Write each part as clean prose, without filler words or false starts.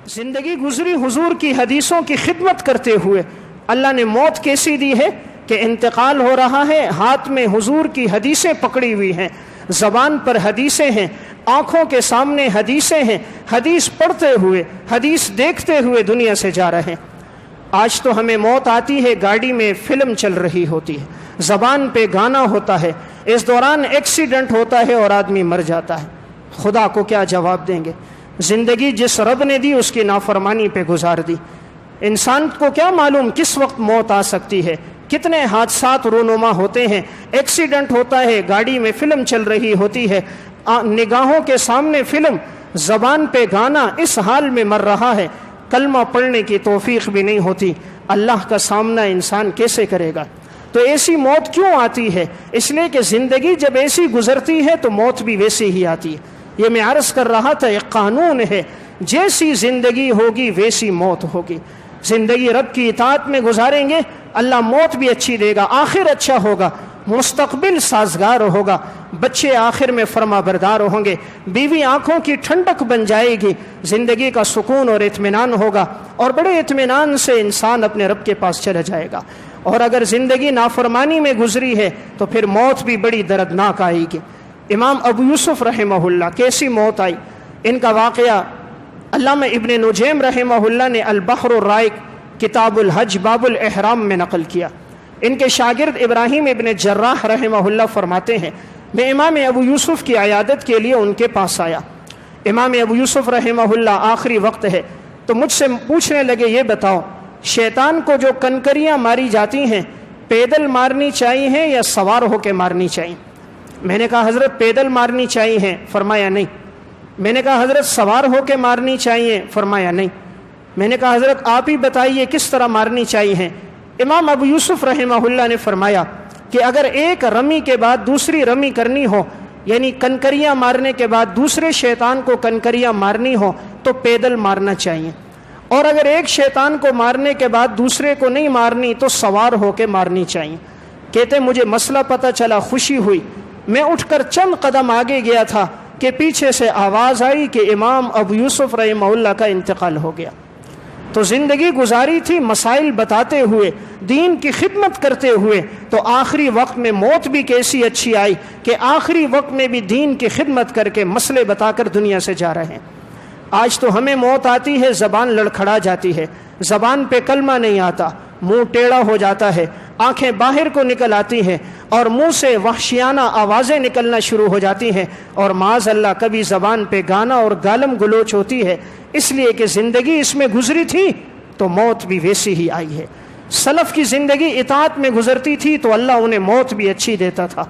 زندگی گزری حضور کی حدیثوں کی خدمت کرتے ہوئے. اللہ نے موت کیسی دی ہے کہ انتقال ہو رہا ہے، ہاتھ میں حضور کی حدیثیں پکڑی ہوئی ہیں، زبان پر حدیثیں ہیں، آنکھوں کے سامنے حدیثیں ہیں، حدیث پڑھتے ہوئے، حدیث دیکھتے ہوئے دنیا سے جا رہے ہیں. آج تو ہمیں موت آتی ہے، گاڑی میں فلم چل رہی ہوتی ہے، زبان پہ گانا ہوتا ہے، اس دوران ایکسیڈنٹ ہوتا ہے اور آدمی مر جاتا ہے. خدا کو کیا جواب دیں گے؟ زندگی جس رب نے دی اس کی نافرمانی پہ گزار دی. انسان کو کیا معلوم کس وقت موت آ سکتی ہے؟ کتنے حادثات رونما ہوتے ہیں، ایکسیڈنٹ ہوتا ہے، گاڑی میں فلم چل رہی ہوتی ہے، نگاہوں کے سامنے فلم، زبان پہ گانا، اس حال میں مر رہا ہے، کلمہ پڑھنے کی توفیق بھی نہیں ہوتی. اللہ کا سامنا انسان کیسے کرے گا؟ تو ایسی موت کیوں آتی ہے؟ اس لیے کہ زندگی جب ایسی گزرتی ہے تو موت بھی ویسی ہی آتی ہے. یہ میں عرض کر رہا تھا، ایک قانون ہے، جیسی زندگی ہوگی ویسی موت ہوگی. زندگی رب کی اطاعت میں گزاریں گے، اللہ موت بھی اچھی دے گا، آخر اچھا ہوگا، مستقبل سازگار ہوگا، بچے آخر میں فرما بردار ہوں گے، بیوی آنکھوں کی ٹھنڈک بن جائے گی، زندگی کا سکون اور اطمینان ہوگا، اور بڑے اطمینان سے انسان اپنے رب کے پاس چلا جائے گا. اور اگر زندگی نافرمانی میں گزری ہے تو پھر موت بھی بڑی دردناک آئے گی. امام ابو یوسف رحمہ اللہ کیسی موت آئی، ان کا واقعہ علامہ ابن نجیم رحمہ اللہ نے البحر الرائق کتاب الحج باب الاحرام میں نقل کیا. ان کے شاگرد ابراہیم ابن جراح رحمہ اللہ فرماتے ہیں، میں امام ابو یوسف کی عیادت کے لیے ان کے پاس آیا. امام ابو یوسف رحمہ اللہ آخری وقت ہے تو مجھ سے پوچھنے لگے، یہ بتاؤ شیطان کو جو کنکریاں ماری جاتی ہیں پیدل مارنی چاہیے یا سوار ہو کے مارنی چاہیے؟ میں نے کہا حضرت پیدل مارنی چاہیے. فرمایا نہیں. میں نے کہا حضرت سوار ہو کے مارنی چاہیے؟ فرمایا نہیں. میں نے کہا حضرت آپ ہی بتائیے کس طرح مارنی چاہیے. امام ابو یوسف رحمہ اللہ نے فرمایا کہ اگر ایک رمی کے بعد دوسری رمی کرنی ہو، یعنی کنکریاں مارنے کے بعد دوسرے شیطان کو کنکریاں مارنی ہو تو پیدل مارنا چاہیے، اور اگر ایک شیطان کو مارنے کے بعد دوسرے کو نہیں مارنی تو سوار ہو کے مارنی چاہیے. کہتے مجھے مسئلہ پتہ چلا، خوشی ہوئی، میں اٹھ کر چند قدم آگے گیا تھا کہ پیچھے سے آواز آئی کہ امام ابو یوسف رحمہ اللہ کا انتقال ہو گیا. تو زندگی گزاری تھی مسائل بتاتے ہوئے، دین کی خدمت کرتے ہوئے، تو آخری وقت میں موت بھی کیسی اچھی آئی کہ آخری وقت میں بھی دین کی خدمت کر کے مسئلے بتا کر دنیا سے جا رہے ہیں. آج تو ہمیں موت آتی ہے، زبان لڑکھڑا جاتی ہے، زبان پہ کلمہ نہیں آتا، منہ ٹیڑھا ہو جاتا ہے، آنکھیں باہر کو نکل آتی ہیں، اور منہ سے وحشیانہ آوازیں نکلنا شروع ہو جاتی ہیں، اور معاذ اللہ کبھی زبان پہ گانا اور گالم گلوچ ہوتی ہے، اس لیے کہ زندگی اس میں گزری تھی تو موت بھی ویسی ہی آئی ہے. سلف کی زندگی اطاعت میں گزرتی تھی تو اللہ انہیں موت بھی اچھی دیتا تھا.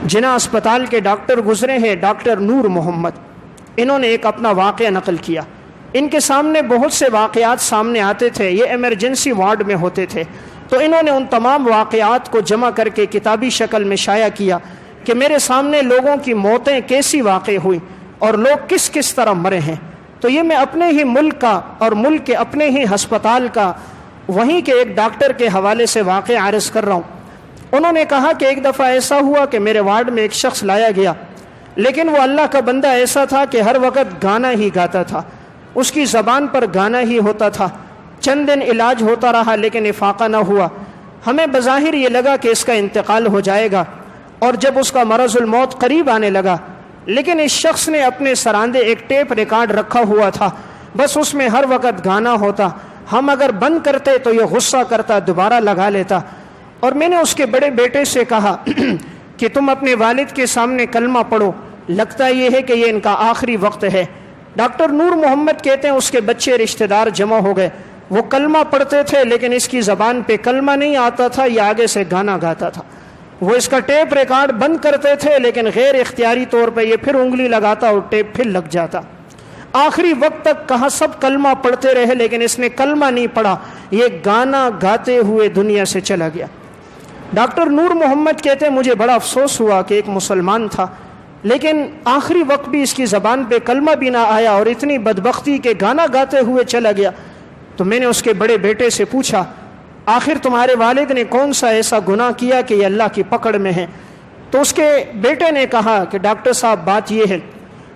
جناح اسپتال کے ڈاکٹر گزرے ہیں، ڈاکٹر نور محمد، انہوں نے ایک اپنا واقعہ نقل کیا. ان کے سامنے بہت سے واقعات سامنے آتے تھے، یہ ایمرجنسی وارڈ میں ہوتے تھے، تو انہوں نے ان تمام واقعات کو جمع کر کے کتابی شکل میں شائع کیا کہ میرے سامنے لوگوں کی موتیں کیسی واقع ہوئی اور لوگ کس کس طرح مرے ہیں. تو یہ میں اپنے ہی ملک کا اور ملک کے اپنے ہی ہسپتال کا وہیں کے ایک ڈاکٹر کے حوالے سے واقعہ عرض کر رہا ہوں. انہوں نے کہا کہ ایک دفعہ ایسا ہوا کہ میرے وارڈ میں ایک شخص لایا گیا، لیکن وہ اللہ کا بندہ ایسا تھا کہ ہر وقت گانا ہی گاتا تھا، اس کی زبان پر گانا ہی ہوتا تھا. چند دن علاج ہوتا رہا لیکن افاقہ نہ ہوا. ہمیں بظاہر یہ لگا کہ اس کا انتقال ہو جائے گا، اور جب اس کا مرض الموت قریب آنے لگا، لیکن اس شخص نے اپنے سراندے ایک ٹیپ ریکارڈ رکھا ہوا تھا، بس اس میں ہر وقت گانا ہوتا. ہم اگر بند کرتے تو یہ غصہ کرتا، دوبارہ لگا لیتا. اور میں نے اس کے بڑے بیٹے سے کہا کہ تم اپنے والد کے سامنے کلمہ پڑھو، لگتا یہ ہے کہ یہ ان کا آخری وقت ہے. ڈاکٹر نور محمد کہتے ہیں اس کے بچے رشتہ دار جمع ہو گئے، وہ کلمہ پڑھتے تھے لیکن اس کی زبان پہ کلمہ نہیں آتا تھا، یہ آگے سے گانا گاتا تھا. وہ اس کا ٹیپ ریکارڈ بند کرتے تھے لیکن غیر اختیاری طور پہ یہ پھر انگلی لگاتا اور ٹیپ پھر لگ جاتا. آخری وقت تک کہا سب کلمہ پڑھتے رہے لیکن اس نے کلمہ نہیں پڑھا، یہ گانا گاتے ہوئے دنیا سے چلا گیا. ڈاکٹر نور محمد کہتے ہیں مجھے بڑا افسوس ہوا کہ ایک مسلمان تھا لیکن آخری وقت بھی اس کی زبان پہ کلمہ بھی نہ آیا اور اتنی بدبختی کہ گانا گاتے ہوئے چلا گیا. تو میں نے اس کے بڑے بیٹے سے پوچھا آخر تمہارے والد نے کون سا ایسا گناہ کیا کہ یہ اللہ کی پکڑ میں ہے؟ تو اس کے بیٹے نے کہا کہ ڈاکٹر صاحب بات یہ ہے،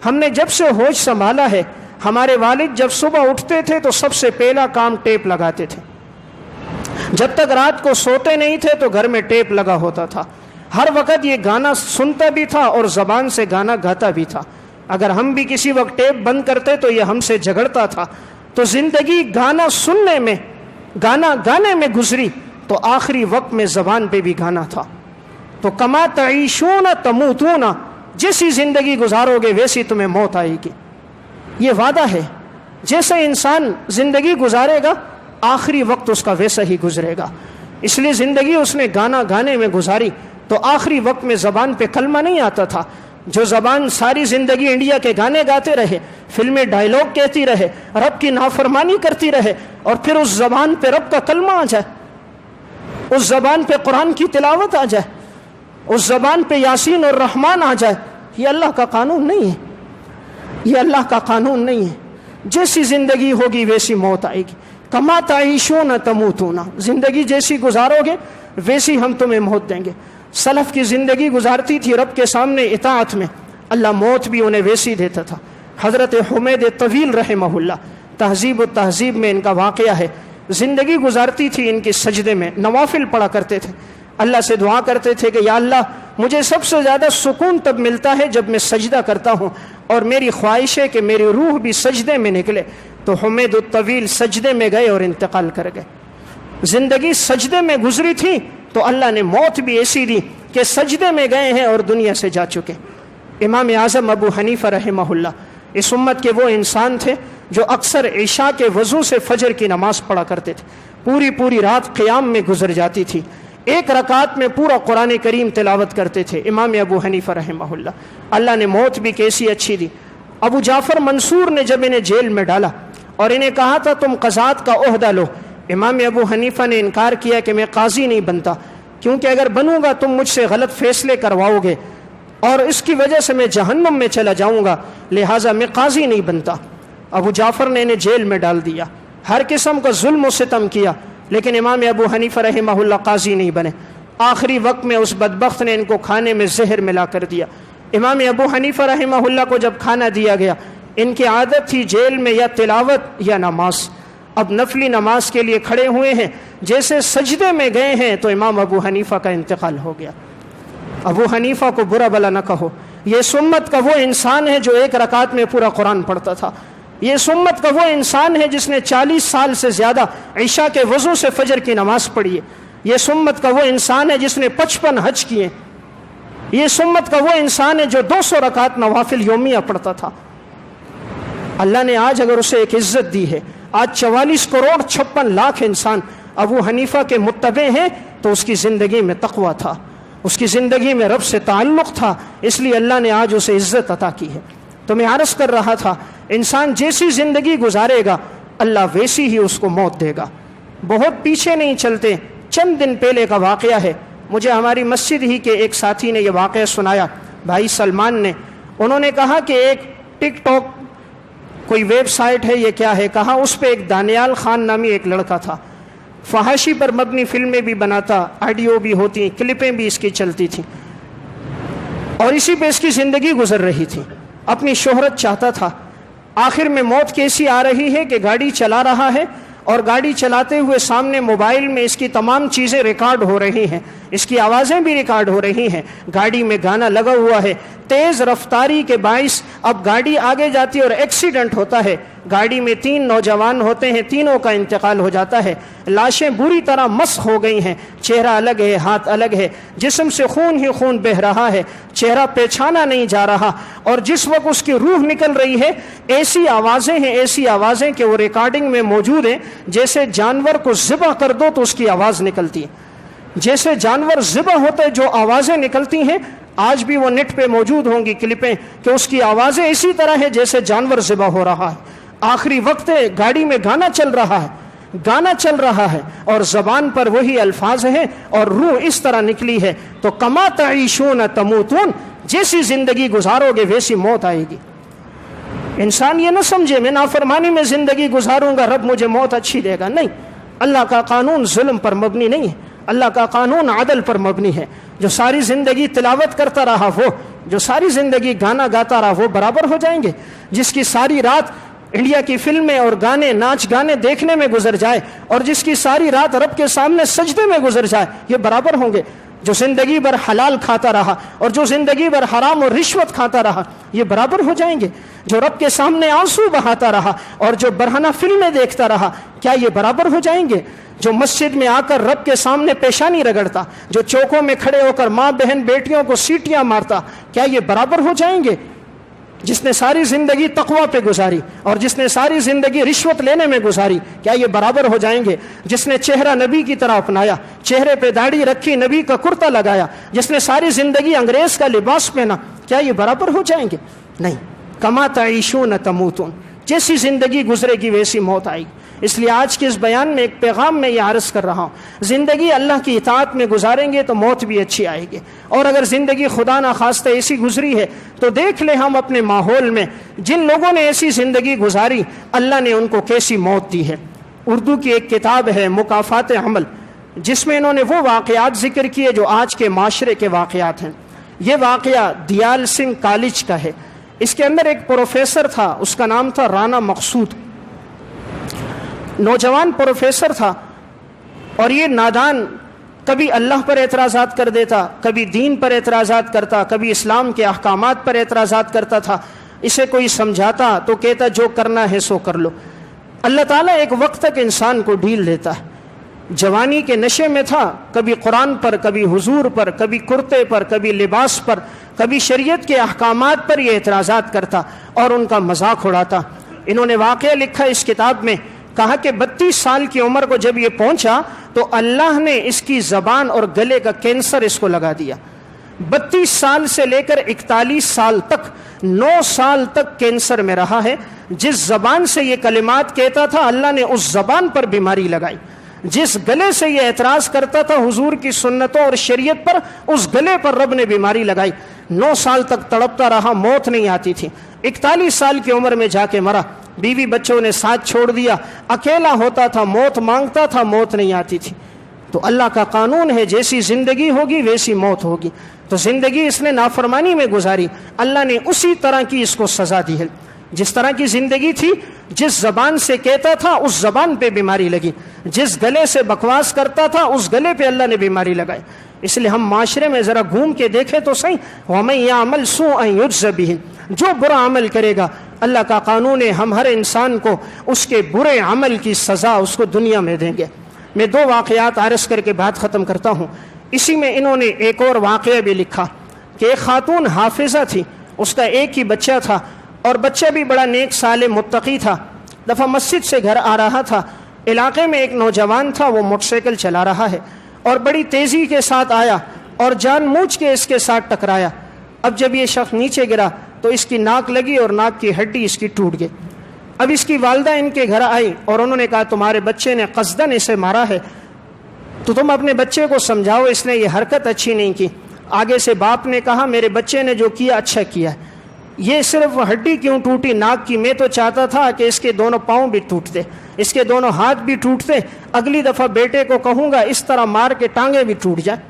ہم نے جب سے ہوش سنبھالا ہے ہمارے والد جب صبح اٹھتے تھے تو سب سے پہلا کام ٹیپ لگاتے تھے، جب تک رات کو سوتے نہیں تھے تو گھر میں ٹیپ لگا ہوتا تھا، ہر وقت یہ گانا سنتا بھی تھا اور زبان سے گانا گاتا بھی تھا۔ اگر ہم بھی کسی وقت ٹیپ بند کرتے تو یہ ہم سے جھگڑتا تھا۔ تو زندگی گانا سننے میں، گانا گانے میں گزری، تو آخری وقت میں زبان پہ بھی گانا تھا۔ تو کما تعیشون تموتون، جیسی زندگی گزارو گے ویسی تمہیں موت آئے گی، یہ وعدہ ہے۔ جیسے انسان زندگی گزارے گا آخری وقت اس کا ویسا ہی گزرے گا۔ اس لیے زندگی اس نے گانا گانے میں گزاری، تو آخری وقت میں زبان پہ کلمہ نہیں آتا تھا۔ جو زبان ساری زندگی انڈیا کے گانے گاتے رہے، فلمیں ڈائیلاگ کہتی رہے، رب کی نافرمانی کرتی رہے، اور پھر اس زبان پہ رب کا کلمہ آ جائے، اس زبان پہ قرآن کی تلاوت آ جائے، اس زبان پہ یاسین اور رحمان آ جائے، یہ اللہ کا قانون نہیں ہے، یہ اللہ کا قانون نہیں ہے۔ جیسی زندگی ہوگی ویسی موت آئے گی۔ کما تعیشون تموتون، زندگی جیسی گزارو گے ویسی ہم تمہیں موت دیں گے۔ سلف کی زندگی گزارتی تھی رب کے سامنے اطاعت میں، اللہ موت بھی انہیں ویسی دیتا تھا۔ حضرت حمید طویل رحمہ اللہ، تہذیب و تہذیب میں ان کا واقعہ ہے، زندگی گزارتی تھی ان کی سجدے میں، نوافل پڑھا کرتے تھے، اللہ سے دعا کرتے تھے کہ یا اللہ مجھے سب سے زیادہ سکون تب ملتا ہے جب میں سجدہ کرتا ہوں، اور میری خواہش ہے کہ میری روح بھی سجدے میں نکلے۔ تو حمید الطویل سجدے میں گئے اور انتقال کر گئے۔ زندگی سجدے میں گزری تھی تو اللہ نے موت بھی ایسی دی کہ سجدے میں گئے ہیں اور دنیا سے جا چکے۔ امام اعظم ابو حنیفہ رحمہ اللہ اس امت کے وہ انسان تھے جو اکثر عشاء کے وضو سے فجر کی نماز پڑھا کرتے تھے، پوری رات قیام میں گزر جاتی تھی، ایک رکعت میں پورا قرآن کریم تلاوت کرتے تھے امام ابو حنیفہ رحمہ اللہ۔ اللہ نے موت بھی کیسی اچھی دی۔ ابو جعفر منصور نے جب انہیں جیل میں ڈالا اور انہیں کہا تھا تم قضات کا عہدہ لو، امام ابو حنیفہ نے انکار کیا کہ میں قاضی نہیں بنتا، کیونکہ اگر بنوں گا تم مجھ سے غلط فیصلے کرواؤ گے اور اس کی وجہ سے میں جہنم میں چلا جاؤں گا، لہٰذا میں قاضی نہیں بنتا۔ ابو جعفر نے انہیں جیل میں ڈال دیا، ہر قسم کا ظلم و ستم کیا، لیکن امام ابو حنیفہ رحمہ اللہ قاضی نہیں بنے۔ آخری وقت میں اس بدبخت نے ان کو کھانے میں زہر ملا کر دیا۔ امام ابو حنیفہ رحمہ اللہ کو جب کھانا دیا گیا، ان کی عادت تھی جیل میں یا تلاوت یا نماز۔ اب نفلی نماز کے لیے کھڑے ہوئے ہیں، جیسے سجدے میں گئے ہیں تو امام ابو حنیفہ کا انتقال ہو گیا۔ ابو حنیفہ کو برا بلا نہ کہو، یہ سمت کا وہ انسان ہے جو ایک رکعت میں پورا قرآن پڑھتا تھا، یہ سمت کا وہ انسان ہے جس نے 40 سال سے زیادہ عشاء کے وضو سے فجر کی نماز پڑھی ہے، یہ سمت کا وہ انسان ہے جس نے 55 حج کیے، یہ سمت کا وہ انسان ہے جو 200 رکعت نوافل یومیہ پڑھتا تھا۔ اللہ نے آج اگر اسے ایک عزت دی ہے، آج 44 کروڑ 56 لاکھ انسان ابو حنیفہ کے متبع ہیں، تو اس کی زندگی میں تقویٰ تھا، اس کی زندگی میں رب سے تعلق تھا، اس لیے اللہ نے آج اسے عزت عطا کی ہے۔ تو میں عرض کر رہا تھا، انسان جیسی زندگی گزارے گا اللہ ویسی ہی اس کو موت دے گا۔ بہت پیچھے نہیں چلتے، چند دن پہلے کا واقعہ ہے، مجھے ہماری مسجد ہی کے ایک ساتھی نے یہ واقعہ سنایا، بھائی سلمان نے۔ انہوں نے کہا کہ ایک ٹک ٹاک کوئی ویب سائٹ ہے، یہ کیا ہے، کہا اس پہ ایک دانیال خان نامی ایک لڑکا تھا، فحاشی پر مبنی فلمیں بھی بناتا، آڈیو بھی ہوتی، کلپیں بھی اس کی چلتی تھیں، اور اسی پہ اس کی زندگی گزر رہی تھی، اپنی شہرت چاہتا تھا۔ آخر میں موت کیسی آ رہی ہے کہ گاڑی چلا رہا ہے اور گاڑی چلاتے ہوئے سامنے موبائل میں اس کی تمام چیزیں ریکارڈ ہو رہی ہیں، اس کی آوازیں بھی ریکارڈ ہو رہی ہیں، گاڑی میں گانا لگا ہوا ہے، تیز رفتاری کے باعث اب گاڑی آگے جاتی ہے اور ایکسیڈنٹ ہوتا ہے، گاڑی میں 3 نوجوان ہوتے ہیں، تینوں کا انتقال ہو جاتا ہے، لاشیں بری طرح مسخ ہو گئی ہیں، چہرہ الگ ہے، ہاتھ الگ ہے، جسم سے خون ہی خون بہہ رہا ہے، چہرہ پہچانا نہیں جا رہا، اور جس وقت اس کی روح نکل رہی ہے ایسی آوازیں ہیں، ایسی آوازیں کہ وہ ریکارڈنگ میں موجود ہیں، جیسے جانور کو ذبح کر دو تو اس کی آواز نکلتی ہے، جیسے جانور ذبح ہوتے جو آوازیں نکلتی ہیں، آج بھی وہ نیٹ پہ موجود ہوں گی کلپیں کہ اس کی آوازیں اسی طرح ہے جیسے جانور ذبح ہو رہا ہے۔ آخری وقت ہے، گاڑی میں گانا چل رہا ہے، گانا چل رہا ہے اور زبان پر وہی الفاظ ہیں اور روح اس طرح نکلی ہے، تو کما تعیشون تموتون، جیسی زندگی گزارو گے ویسی موت آئے گی۔ انسان یہ نہ سمجھے میں نافرمانی میں زندگی گزاروں گا رب مجھے موت اچھی دے گا، نہیں، اللہ کا قانون ظلم پر مبنی نہیں ہے، اللہ کا قانون عدل پر مبنی ہے۔ جو ساری زندگی تلاوت کرتا رہا وہ، جو ساری زندگی گانا گاتا رہا وہ برابر ہو جائیں گے، جس کی ساری رات انڈیا کی فلمیں اور گانے، ناچ گانے دیکھنے میں گزر جائے اور جس کی ساری رات رب کے سامنے سجدے میں گزر جائے، یہ برابر ہوں گے؟ جو زندگی بھر حلال کھاتا رہا اور جو زندگی بھر حرام اور رشوت کھاتا رہا، یہ برابر ہو جائیں گے؟ جو رب کے سامنے آنسو بہاتا رہا اور جو برہنہ فلمیں دیکھتا رہا، کیا یہ برابر ہو جائیں گے؟ جو مسجد میں آ کر رب کے سامنے پیشانی رگڑتا، جو چوکوں میں کھڑے ہو کر ماں بہن بیٹیوں کو سیٹیاں مارتا، کیا یہ برابر ہو جائیں گے؟ جس نے ساری زندگی تقوی پہ گزاری اور جس نے ساری زندگی رشوت لینے میں گزاری، کیا یہ برابر ہو جائیں گے؟ جس نے چہرہ نبی کی طرح اپنایا، چہرے پہ داڑھی رکھی، نبی کا کرتا لگایا، جس نے ساری زندگی انگریز کا لباس پہنا، کیا یہ برابر ہو جائیں گے؟ نہیں۔ کما تعیشون تموتون، جیسی زندگی گزرے گی ویسی موت آئے گی۔ اس لیے آج کے اس بیان میں ایک پیغام میں یہ عرض کر رہا ہوں، زندگی اللہ کی اطاعت میں گزاریں گے تو موت بھی اچھی آئے گی، اور اگر زندگی خدا نخواستہ ایسی گزری ہے تو دیکھ لیں ہم اپنے ماحول میں جن لوگوں نے ایسی زندگی گزاری، اللہ نے ان کو کیسی موت دی ہے۔ اردو کی ایک کتاب ہے مکافات عمل، جس میں انہوں نے وہ واقعات ذکر کیے جو آج کے معاشرے کے واقعات ہیں۔ یہ واقعہ دیال سنگھ کالج کا ہے۔ اس کے اندر ایک پروفیسر تھا، اس کا نام تھا رانا مقصود، نوجوان پروفیسر تھا، اور یہ نادان کبھی اللہ پر اعتراضات کر دیتا، کبھی دین پر اعتراضات کرتا، کبھی اسلام کے احکامات پر اعتراضات کرتا تھا۔ اسے کوئی سمجھاتا تو کہتا جو کرنا ہے سو کر لو۔ اللہ تعالیٰ ایک وقت تک انسان کو ڈھیل دیتا ہے۔ جوانی کے نشے میں تھا، کبھی قرآن پر، کبھی حضور پر، کبھی کرتے پر، کبھی لباس پر، کبھی شریعت کے احکامات پر یہ اعتراضات کرتا اور ان کا مذاق اڑاتا۔ انہوں نے واقعہ لکھا اس کتاب میں، کہا کہ 32 سال کی عمر کو جب یہ پہنچا تو اللہ نے اس کی زبان اور گلے کا کینسر اس کو لگا دیا۔ 32 سال سے لے کر 41 سال تک 9 سال تک کینسر میں رہا ہے۔ جس زبان سے یہ کلمات کہتا تھا اللہ نے اس زبان پر بیماری لگائی، جس گلے سے یہ اعتراض کرتا تھا حضور کی سنتوں اور شریعت پر، اس گلے پر رب نے بیماری لگائی۔ 9 سال تک تڑپتا رہا، موت نہیں آتی تھی۔ 41 سال کی عمر میں جا کے مرا، بیوی بچوں نے ساتھ چھوڑ دیا، اکیلا ہوتا تھا، موت مانگتا تھا، موت نہیں آتی تھی۔ تو اللہ کا قانون ہے جیسی زندگی ہوگی ویسی موت ہوگی۔ تو زندگی اس نے نافرمانی میں گزاری، اللہ نے اسی طرح کی اس کو سزا دی ہے۔ جس طرح کی زندگی تھی، جس زبان سے کہتا تھا اس زبان پہ بیماری لگی، جس گلے سے بکواس کرتا تھا اس گلے پہ اللہ نے بیماری لگائی۔ اس لیے ہم معاشرے میں ذرا گھوم کے دیکھیں تو صحیح، وَمَن يَعْمَلْ سُوءًا يُجْزَ بِهِ، جو برا عمل کرے گا اللہ کا قانون ہے ہم ہر انسان کو اس کے برے عمل کی سزا اس کو دنیا میں دیں گے۔ میں 2 واقعات عرض کر کے بات ختم کرتا ہوں۔ اسی میں انہوں نے ایک اور واقعہ بھی لکھا کہ ایک خاتون حافظہ تھی، اس کا ایک ہی بچہ تھا اور بچہ بھی بڑا نیک صالح متقی تھا۔ دفعہ مسجد سے گھر آ رہا تھا، علاقے میں ایک نوجوان تھا، وہ موٹر سائیکل چلا رہا ہے اور بڑی تیزی کے ساتھ آیا اور جان بوجھ کے اس کے ساتھ ٹکرایا۔ اب جب یہ شخص نیچے گرا تو اس کی ناک لگی اور ناک کی ہڈی اس کی ٹوٹ گئی۔ اب اس کی والدہ ان کے گھر آئی اور انہوں نے کہا تمہارے بچے نے قصدن اسے مارا ہے، تو تم اپنے بچے کو سمجھاؤ، اس نے یہ حرکت اچھی نہیں کی۔ آگے سے باپ نے کہا میرے بچے نے جو کیا اچھا کیا، یہ صرف ہڈی کیوں ٹوٹی ناک کی، میں تو چاہتا تھا کہ اس کے دونوں پاؤں بھی ٹوٹتے، اس کے دونوں ہاتھ بھی ٹوٹتے، اگلی دفعہ بیٹے کو کہوں گا اس طرح مار کے ٹانگیں بھی ٹوٹ جائیں۔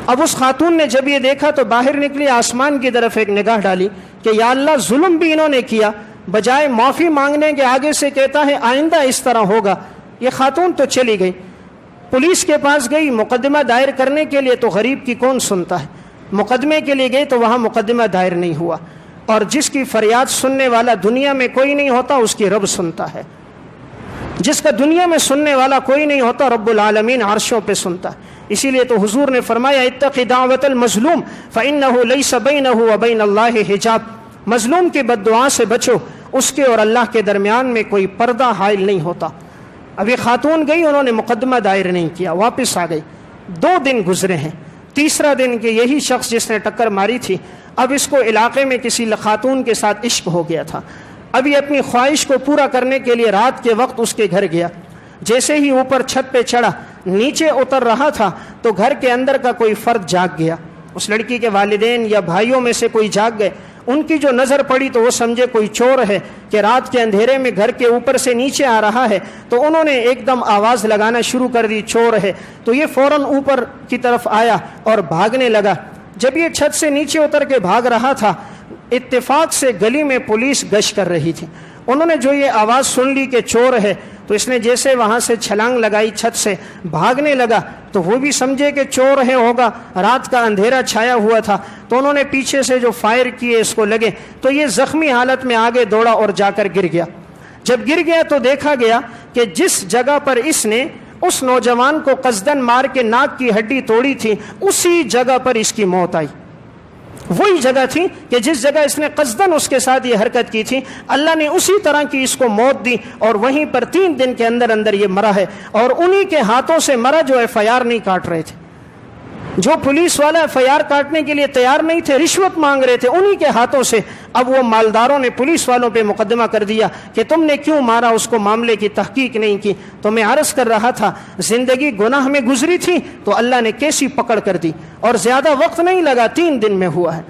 اب اس خاتون نے جب یہ دیکھا تو باہر نکلی، آسمان کی طرف ایک نگاہ ڈالی کہ یا اللہ ظلم بھی انہوں نے کیا، بجائے معافی مانگنے کے آگے سے کہتا ہے آئندہ اس طرح ہوگا۔ یہ خاتون تو چلی گئی، پولیس کے پاس گئی مقدمہ دائر کرنے کے لیے، تو غریب کی کون سنتا ہے، مقدمے کے لیے گئی تو وہاں مقدمہ دائر نہیں ہوا، اور جس کی فریاد سننے والا دنیا میں کوئی نہیں ہوتا اس کی رب سنتا ہے، جس کا دنیا میں سننے والا کوئی نہیں ہوتا رب العالمین عرشوں پہ سنتا ہے۔ اسی لیے تو حضور نے فرمایا اتق دعوت المظلوم فإنه ليس بينه وبين الله حجاب، مظلوم کی بد دعا سے بچو، اس کے اور اللہ کے درمیان میں کوئی پردہ حائل نہیں ہوتا۔ اب یہ خاتون گئی، انہوں نے مقدمہ دائر نہیں کیا، واپس آ گئی۔ 2 دن گزرے ہیں، تیسرا دن کہ یہی شخص جس نے ٹکر ماری تھی، اب اس کو علاقے میں کسی خاتون کے ساتھ عشق ہو گیا تھا۔ اب یہ اپنی خواہش کو پورا کرنے کے لیے رات کے وقت اس کے گھر گیا۔ جیسے ہی اوپر چھت پہ چڑھا، نیچے اتر رہا تھا تو گھر کے اندر کا کوئی فرد جاگ گیا۔ اس لڑکی کے والدین یا بھائیوں میں سے کوئی جاگ گئے، ان کی جو نظر پڑی تو وہ سمجھے کوئی چور ہے کہ رات کے اندھیرے میں گھر کے اوپر سے نیچے آ رہا ہے، تو انہوں نے ایک دم آواز لگانا شروع کر دی چور ہے، تو یہ فوراً اوپر کی طرف آیا اور بھاگنے لگا۔ جب یہ چھت سے نیچے اتر کے بھاگ رہا تھا، اتفاق سے گلی میں پولیس گشت کر رہی تھی، انہوں نے جو یہ آواز سن لی کہ چور ہے تو اس نے جیسے وہاں سے چھلانگ لگائی چھت سے بھاگنے لگا تو وہ بھی سمجھے کہ چور ہے ہوگا، رات کا اندھیرا چھایا ہوا تھا، تو انہوں نے پیچھے سے جو فائر کیے اس کو لگے تو یہ زخمی حالت میں آگے دوڑا اور جا کر گر گیا۔ جب گر گیا تو دیکھا گیا کہ جس جگہ پر اس نے اس نوجوان کو قصدن مار کے ناک کی ہڈی توڑی تھی اسی جگہ پر اس کی موت آئی۔ وہی جگہ تھی کہ جس جگہ اس نے قصدن اس کے ساتھ یہ حرکت کی تھی، اللہ نے اسی طرح کی اس کو موت دی اور وہیں پر 3 دن کے اندر اندر یہ مرا ہے، اور انہی کے ہاتھوں سے مرا جو FIR نہیں کاٹ رہے تھے۔ جو پولیس والا FIR کاٹنے کے لیے تیار نہیں تھے، رشوت مانگ رہے تھے، انہی کے ہاتھوں سے اب وہ مالداروں نے پولیس والوں پہ مقدمہ کر دیا کہ تم نے کیوں مارا اس کو، معاملے کی تحقیق نہیں کی۔ تو میں عرض کر رہا تھا زندگی گناہ میں گزری تھی تو اللہ نے کیسی پکڑ کر دی، اور زیادہ وقت نہیں لگا، 3 دن میں ہوا ہے۔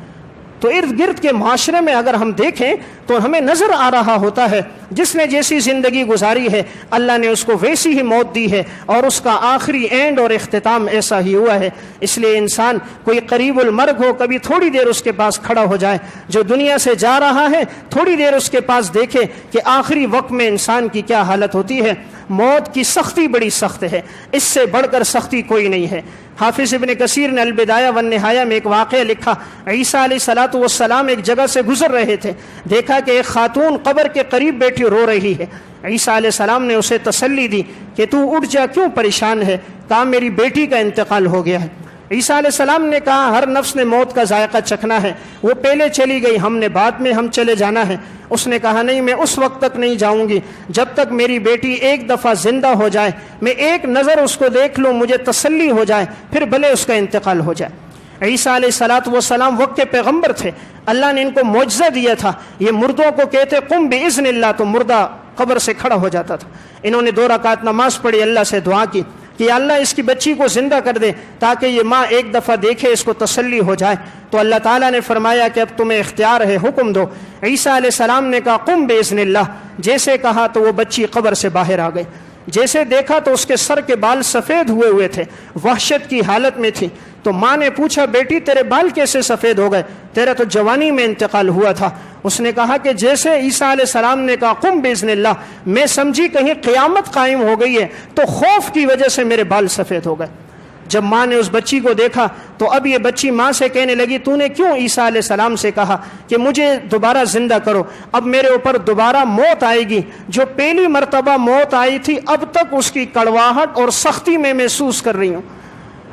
تو ارد گرد کے معاشرے میں اگر ہم دیکھیں تو ہمیں نظر آ رہا ہوتا ہے جس نے جیسی زندگی گزاری ہے اللہ نے اس کو ویسی ہی موت دی ہے، اور اس کا آخری اینڈ اور اختتام ایسا ہی ہوا ہے۔ اس لیے انسان کوئی قریب المرگ ہو، کبھی تھوڑی دیر اس کے پاس کھڑا ہو جائے، جو دنیا سے جا رہا ہے تھوڑی دیر اس کے پاس دیکھے کہ آخری وقت میں انسان کی کیا حالت ہوتی ہے۔ موت کی سختی بڑی سخت ہے، اس سے بڑھ کر سختی کوئی نہیں ہے۔ حافظ ابن کثیر نے البدایہ والنہایہ میں ایک واقعہ لکھا، عیسیٰ علیہ الصلوۃ والسلام ایک جگہ سے گزر رہے تھے، دیکھا کہ ایک خاتون قبر کے قریب بیٹھی رو رہی ہے۔ عیسیٰ علیہ السلام نے اسے تسلی دی کہ تو اٹھ جا، کیوں پریشان ہے؟ کہا میری بیٹی کا انتقال ہو گیا ہے۔ عیسیٰ علیہ السلام نے کہا ہر نفس نے موت کا ذائقہ چکھنا ہے، وہ پہلے چلی گئی، ہم نے بعد میں ہم چلے جانا ہے۔ اس نے کہا نہیں، میں اس وقت تک نہیں جاؤں گی جب تک میری بیٹی ایک دفعہ زندہ ہو جائے، میں ایک نظر اس کو دیکھ لوں، مجھے تسلی ہو جائے، پھر بھلے اس کا انتقال ہو جائے۔ عیسیٰ علیہ الصلوۃ والسلام وقت کے پیغمبر تھے، اللہ نے ان کو معجزہ دیا تھا، یہ مردوں کو کہتے قم باذن اللہ، تو مردہ قبر سے کھڑا ہو جاتا تھا۔ انہوں نے 2 رکعت نماز پڑھی، اللہ سے دعا کی کہ اللہ اس کی بچی کو زندہ کر دے تاکہ یہ ماں ایک دفعہ دیکھے، اس کو تسلی ہو جائے۔ تو اللہ تعالیٰ نے فرمایا کہ اب تمہیں اختیار ہے، حکم دو۔ عیسیٰ علیہ السلام نے کہا قم باذن اللہ، جیسے کہا تو وہ بچی قبر سے باہر آ گئی۔ جیسے دیکھا تو اس کے سر کے بال سفید ہوئے تھے، وحشت کی حالت میں تھی۔ تو ماں نے پوچھا بیٹی تیرے بال کیسے سفید ہو گئے؟ تیرا تو جوانی میں انتقال ہوا تھا۔ اس نے کہا کہ جیسے عیسیٰ علیہ السلام نے کہا قم باذن اللہ، میں سمجھی کہیں قیامت قائم ہو گئی ہے، تو خوف کی وجہ سے میرے بال سفید ہو گئے۔ جب ماں نے اس بچی کو دیکھا تو اب یہ بچی ماں سے کہنے لگی تو نے کیوں عیسیٰ علیہ السلام سے کہا کہ مجھے دوبارہ زندہ کرو؟ اب میرے اوپر دوبارہ موت آئے گی، جو پہلی مرتبہ موت آئی تھی اب تک اس کی کڑواہٹ اور سختی میں محسوس کر رہی ہوں۔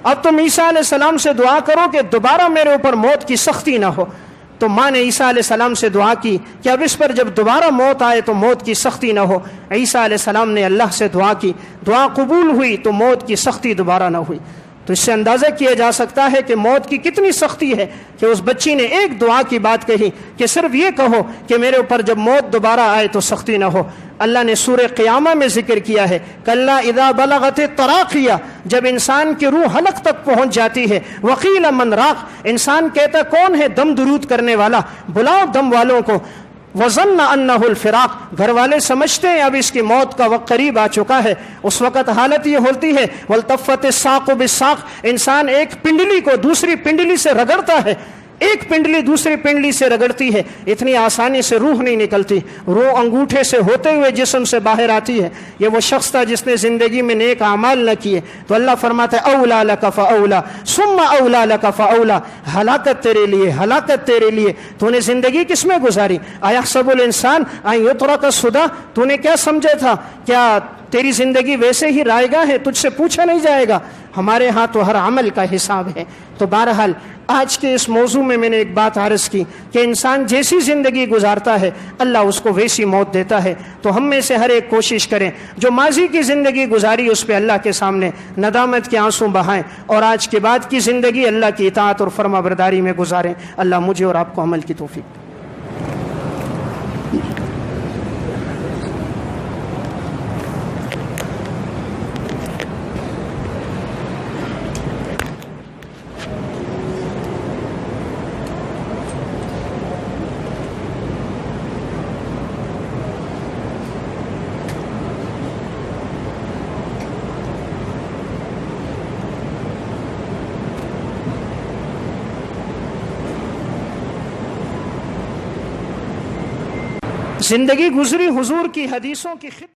اب تم عیسیٰ علیہ السلام سے دعا کرو کہ دوبارہ میرے اوپر موت کی سختی نہ ہو۔ تو ماں نے عیسیٰ علیہ السلام سے دعا کی کہ اب اس پر جب دوبارہ موت آئے تو موت کی سختی نہ ہو۔ عیسیٰ علیہ السلام نے اللہ سے دعا کی، دعا قبول ہوئی تو موت کی سختی دوبارہ نہ ہوئی۔ تو اس سے اندازہ کیا جا سکتا ہے کہ موت کی کتنی سختی ہے کہ اس بچی نے ایک دعا کی بات کہی کہ صرف یہ کہو کہ میرے اوپر جب موت دوبارہ آئے تو سختی نہ ہو۔ اللہ نے سورہ قیامہ میں ذکر کیا ہے کلا اذا بلغت التراقیہ، جب انسان کی روح حلق تک پہنچ جاتی ہے، وقیل من راق، انسان کہتا کون ہے دم درود کرنے والا، بلاؤ دم والوں کو، وظن انہ الفراق، گھر والے سمجھتے ہیں اب اس کی موت کا وقت قریب آ چکا ہے۔ اس وقت حالت یہ ہوتی ہے والتفت الساق بالساق، انسان ایک پنڈلی کو دوسری پنڈلی سے رگڑتا ہے، ایک پنڈلی دوسری پنڈلی سے رگڑتی ہے، اتنی آسانی سے روح نہیں نکلتی، روح انگوٹھے سے ہوتے ہوئے جسم سے باہر آتی ہے۔ یہ وہ شخص تھا جس نے زندگی میں نیک اعمال نہ کیے، تو اللہ فرماتا ہے اولا لک فاولا ثم اولا لک فاولا، ہلاکت تیرے لیے، ہلاکت تیرے لیے۔ تو نے زندگی کس میں گزاری؟ ایحسب الانسان ان یترک سدی، تو نے کیا سمجھا تھا کیا تیری زندگی ویسے ہی رائے گا ہے، تجھ سے پوچھا نہیں جائے گا؟ ہمارے ہاں تو ہر عمل کا حساب ہے۔ تو بہرحال آج کے اس موضوع میں نے ایک بات عرض کی کہ انسان جیسی زندگی گزارتا ہے اللہ اس کو ویسی موت دیتا ہے۔ تو ہم میں سے ہر ایک کوشش کریں جو ماضی کی زندگی گزاری اس پہ اللہ کے سامنے ندامت کے آنسو بہائیں، اور آج کے بعد کی زندگی اللہ کی اطاعت اور فرما برداری میں گزاریں۔ اللہ مجھے اور آپ کو عمل کی توفیق دے۔ زندگی گزری حضور کی حدیثوں کی خدمت